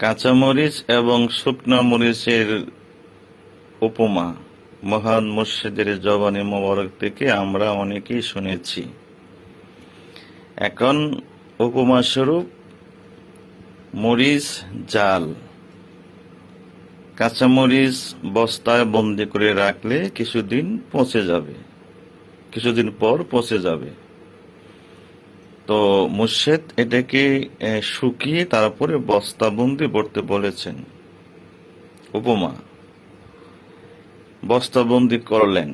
কাঁচামরিচ এবং শুকনা মরিচের উপমা মহান মুর্শিদের জবানে মোবারক থেকে আমরা অনেকেই শুনেছি। এখন উপমা স্বরূপ মরিচ জাল। কাঁচামরিচ বস্তায় বন্দি করে রাখলে কিছুদিন পর পচে যাবে। তো মুর্শিদ এটাকে শুকিয়ে তারপরে বস্তাবন্দি করতে বলেছেন। উপমা বস্তাবন্দি করলেন।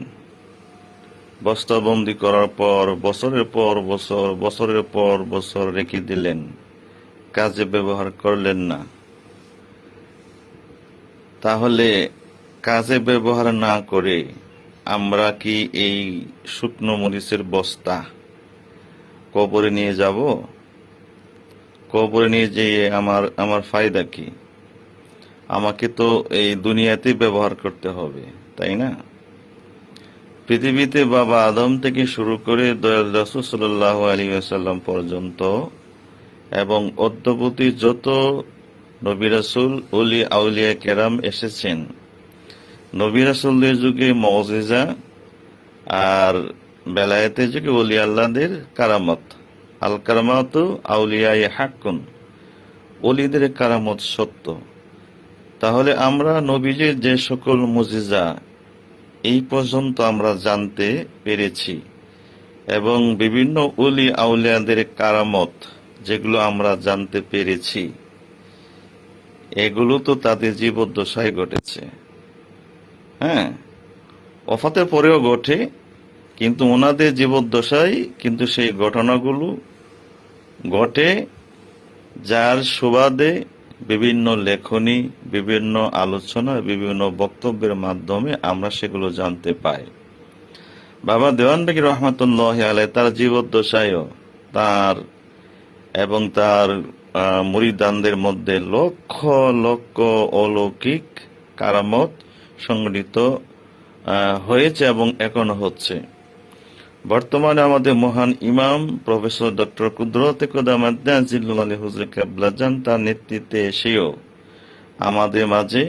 বস্তাবন্দি করার পর বছরের পর বছর রেখে দিলেন, কাজে ব্যবহার করলেন না। তাহলে কাজে ব্যবহার না করে আমরা কি এই শুকনো মরিচের বস্তা কবরে নিয়ে যাব? কবরে নিয়ে যেয়ে আমার ফায়দা কি? আমাকে তো এই দুনিয়াতে ব্যবহার করতে হবে, তাই না? পৃথিবীতে বাবা আদম থেকে শুরু করে দয়াল রাসূল সাল্লাল্লাহু আলাইহি ওয়াসাল্লাম পর্যন্ত এবং অদ্যাবধি যত নবী রাসূল ওলি আউলিয়া কেরাম এসেছেন, নবী রাসূলদের যুগে মুজিজা আর বেলায়েতের যুগে ওলি আল্লাহদের কারামত। আল কারামাতু আউলিয়ায়ে হাক্কুন, ওলিদের কারামত সত্য। তাহলে আমরা নবীজির যে সকল মুজিজা এই পর্যন্ত আমরা জানতে পেরেছি এবং বিভিন্ন ওলি আউলিয়াদের কারামত যেগুলো আমরা জানতে পেরেছি, এগুলো তো তাদের জীবদ্দশায় ঘটেছে। হ্যাঁ, ওফাতের পরেও ঘটে, কিন্তু ওনাদের জীবদ্দশায় কিন্তু সেই ঘটনাগুলো ঘটে, যার সুবাদে বিভিন্ন লেখনী, বিভিন্ন আলোচনা, বিভিন্ন বক্তব্যের মাধ্যমে আমরা সেগুলো জানতে পাই। বাবা দেওয়ানবাগী রহমাতুল্লাহ আলাইহি তার জীবদ্দশায়ও তার এবং তার মুরিদানদের মধ্যে লক্ষ লক্ষ অলৌকিক কারামত সংগঠিত হয়েছে এবং এখনো হচ্ছে। বর্তমানে আমাদের মহান ইমাম প্রফেসর ডক্টর কুদরতে কুদামাত জিল্লুল আলী হুজুর কেবলাজান তার নেতৃত্বে এসেও আমাদের মাঝে,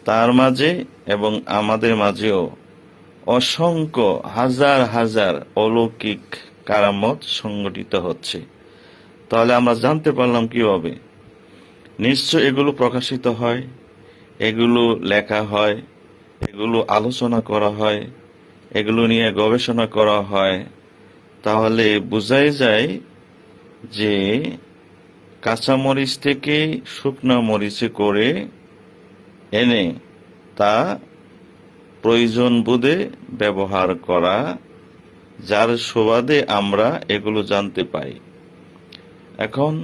তার মাঝে এবং আমাদের মাঝেও অসংখ্য হাজার হাজার অলৌকিক কারামত সংগঠিত হচ্ছে। তাহলে আমরা জানতে পারলাম কিভাবে? নিশ্চয় এগুলো প্রকাশিত হয়, এগুলো লেখা হয়, এগুলো আলোচনা করা হয়, এগুলো নিয়ে গবেষণা করা হয়। তাহলে বোঝাই যায় যে কাঁচামরিচ থেকে শুকনা মরিচে করে এনে তা প্রয়োজন বোধে ব্যবহার করা, যার সুবাদে আমরা এগুলো জানতে পাই। এখন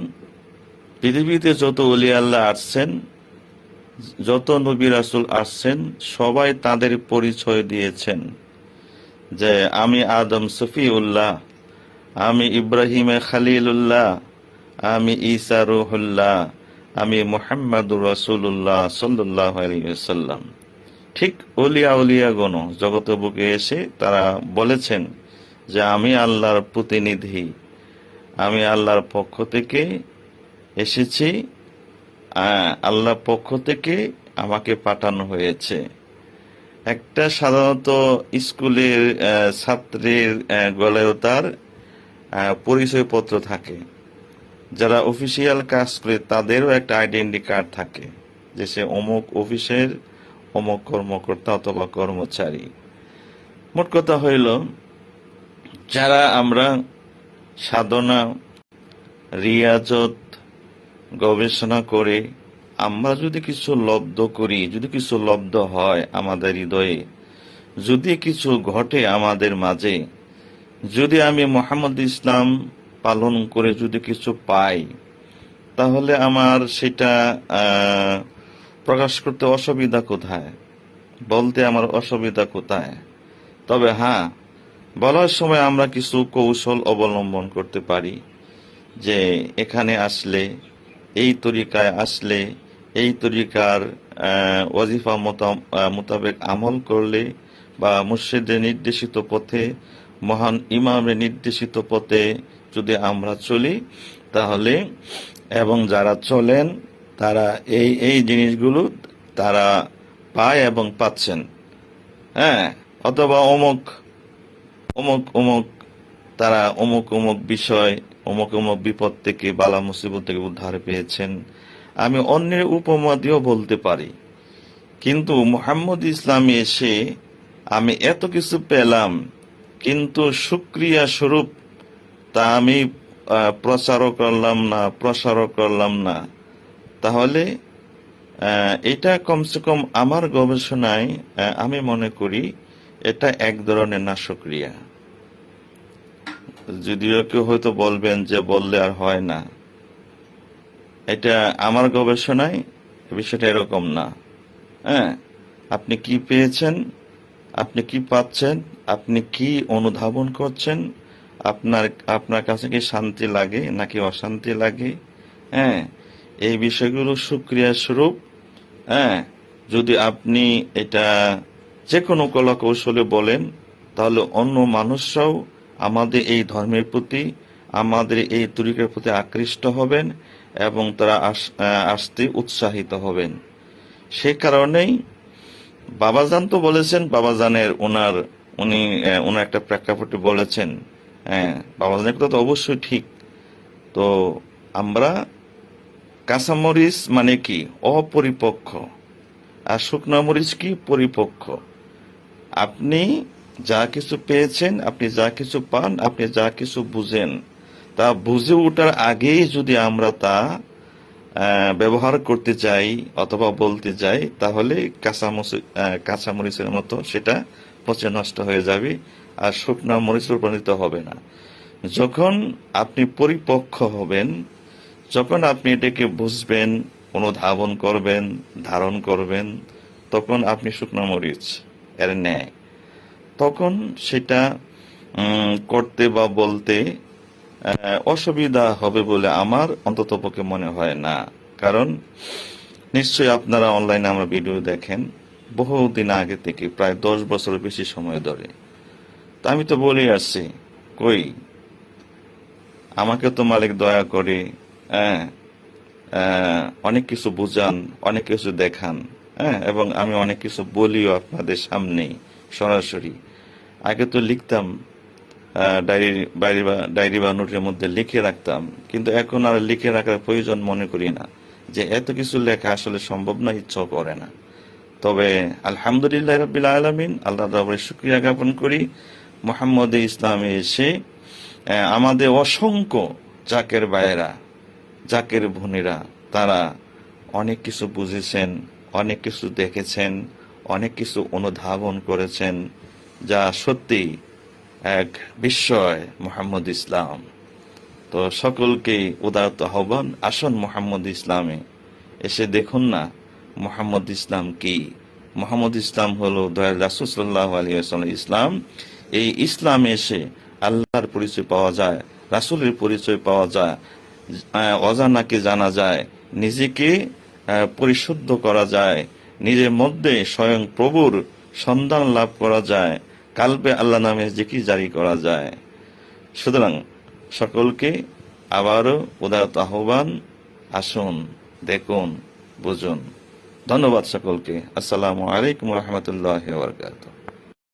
পৃথিবীতে যত ওলি আল্লাহ আসছেন, যত নবী রাসূল আসছেন, সবাই তাদের পরিচয় দিয়েছেন যে আমি আদম সফিউল্লাহ, আমি ইব্রাহিমে খালিলুল্লাহ, আমি ঈসা রুহুল্লাহ, আমি মুহাম্মাদুর রাসূলুল্লাহ সাল্লাল্লাহু আলাইহি ওয়াসাল্লাম। ঠিক ওলিয়া উলিয়াগণ জগতে বুকে এসে তারা বলেছেন যে আমি আল্লাহর প্রতিনিধি, আমি আল্লাহর পক্ষ থেকে এসেছি, আল্লাহর পক্ষ থেকে আমাকে পাঠানো হয়েছে। একটা সাধারণত স্কুলের ছাত্রের গলায়ও তার পরিচয়পত্র থাকে। যারা অফিসিয়াল কাজ করে তাদেরও একটা আইডেন্টি কার্ড থাকে, যে সে অমুক অফিসের অমুক কর্মকর্তা অথবা কর্মচারী। মোট কথা হইল, যারা আমরা সাধনা, রিয়াজত, গবেষণা করে আমরা যদি কিছু লব্ধ করি, যদি কিছু লব্ধ হয় আমাদের হৃদয়ে, যদি কিছু ঘটে আমাদের মাঝে, যদি আমি মুহাম্মদ ইসলাম পালন করে যদি কিছু পাই, তাহলে আমার সেটা প্রকাশ করতে অসুবিধা কোথায়? বলতে আমার অসুবিধা কোথায়? তবে হ্যাঁ, বলার সময় আমরা কিছু কৌশল অবলম্বন করতে পারি যে এখানে আসলে, এই তরিকায় আসলে, এই তরিকার ওয়াজিফা মোতাবেক আমল করলে বা মুর্শিদের নির্দেশিত পথে, মহান ইমামের নির্দেশিত পথে যদি আমরা চলি, তাহলে এবং যারা চলেন তারা এই এই জিনিসগুলো তারা পায় এবং পাচ্ছেন। হ্যাঁ, অথবা অমুক অমুক অমুক তারা অমুক অমুক বিষয় অমুক অমুক বিপদ থেকে বালা মুসিবত থেকে উদ্ধার পেয়েছেন। আমি অন্যের উপমা দিয়েও বলতে পারি, কিন্তু মুহাম্মদ ইসলামে এসে আমি এত কিছু পেলাম, কিন্তু শুকরিয়া স্বরূপ তা আমি প্রসারও করলাম না। তাহলে এটা কমসে কম আমার গবেষণায় আমি মনে করি এটা এক ধরনের নাশক্রিয়া। যদিও কেউ হয়তো বলবেন যে বললে আর হয় না, এটা আমার গবেষণায় বিষয়টা এরকম না। হ্যাঁ, আপনি কি পেয়েছেন, আপনি কি পাচ্ছেন, আপনি কি অনুধাবন করছেন, আপনার আপনার কাছে কি শান্তি লাগে নাকি অশান্তি লাগে? হ্যাঁ, এই বিষয়গুলো সুক্রিয়া স্বরূপ। হ্যাঁ, যদি আপনি এটা যে কোনো কলা কৌশলে বলেন, তাহলে অন্য মানুষরাও আমাদের এই ধর্মের প্রতি, আমাদের এই তরিকার প্রতি আকৃষ্ট হবেন এবং তারা আসতে উৎসাহিত হবেন। সে কারণেই বাবাজান তো বলেছেন, বাবাজানের ওনার একটা প্রেক্ষাপটে বলেছেন। হ্যাঁ, বাবাজানের কথা তো অবশ্যই ঠিক। তো আমরা কাঁচামরিচ মানে কি অপরিপক্ক, আর শুকনো মরিচ কি পরিপক্ক। আপনি যা কিছু পেয়েছেন, আপনি যা কিছু পান, আপনি যা কিছু বুঝেন, তা বুঝে ওঠার আগেই যদি আমরা তা ব্যবহার করতে চাই অথবা বলতে চাই, তাহলে কাঁচামরিচের মতো সেটা পচে নষ্ট হয়ে যাবে, আর শুকনো মরিচ রূপান্তরিত হবে না। যখন আপনি পরিপক্ক হবেন, যখন আপনি এটাকে বুঝবেন, অনুধাবন করবেন, ধারণ করবেন, তখন আপনি শুকনো মরিচ এর ন্যায়। তখন সেটা করতে বা বলতে অসুবিধা হবে বলে আমার অন্ততপক্ষে মনে হয় না। কারণ নিশ্চয়ই আপনারা অনলাইনে আমার ভিডিও দেখেন বহুদিন আগে থেকে, প্রায় 10 বছরের বেশি সময় ধরে। তা আমি তো বলে আসছি, কই আমাকে তো মালিক দয়া করে হ্যাঁ অনেক কিছু বুঝান, অনেক কিছু দেখান। হ্যাঁ, এবং আমি অনেক কিছু বলিও আপনাদের সামনেই সরাসরি। আগে তো লিখতাম, ডায়েরি বা নোটের মধ্যে লিখে রাখতাম, কিন্তু এখন আর লিখে রাখার প্রয়োজন মনে করি না, যে এত কিছু লেখা আসলে সম্ভব না, ইচ্ছাও করে না। তবে আলহামদুলিল্লাহ রাব্বিল আলামিন, আল্লাহ দরবারে শুকরিয়া জ্ঞাপন করি, মুহাম্মদ ইসলামে এসে আমাদের অসংখ্য জাকের ভাইয়েরা, জাকের বোনেরা, তারা অনেক কিছু বুঝেছেন, অনেক কিছু দেখেছেন, অনেক কিছু অনুধাবন করেছেন, যা সত্যি এক বিস্ময় মুহাম্মদ ইসলাম। তো সকলকে উদারত আহ্বান, আসুন মুহাম্মদ ইসলামে এসে দেখুন না মুহাম্মদ ইসলাম কি। মুহাম্মদ ইসলাম হলো দয়াল রাসূল সাল্লাল্লাহু আলাইহি ওয়াসাল্লাম ইসলাম। এই ইসলামে এসে আল্লাহর পরিচয় পাওয়া যায়, রাসূলের পরিচয় পাওয়া যায়, অজানাকে জানা যায়, নিজেকে পরিশুদ্ধ করা যায়, নিজের মধ্যে স্বয়ং প্রভুর সন্ধান লাভ করা যায়, কালবে আল্লাহ নামে জিকির জারি করা যায়। সুতরাং সকলকে আবারও উদারত আহ্বান, আসুন, দেখুন, বুঝুন। ধন্যবাদ সকলকে। আসসালামু আলাইকুম ওয়া রাহমাতুল্লাহি ওয়া বারাকাতুহু।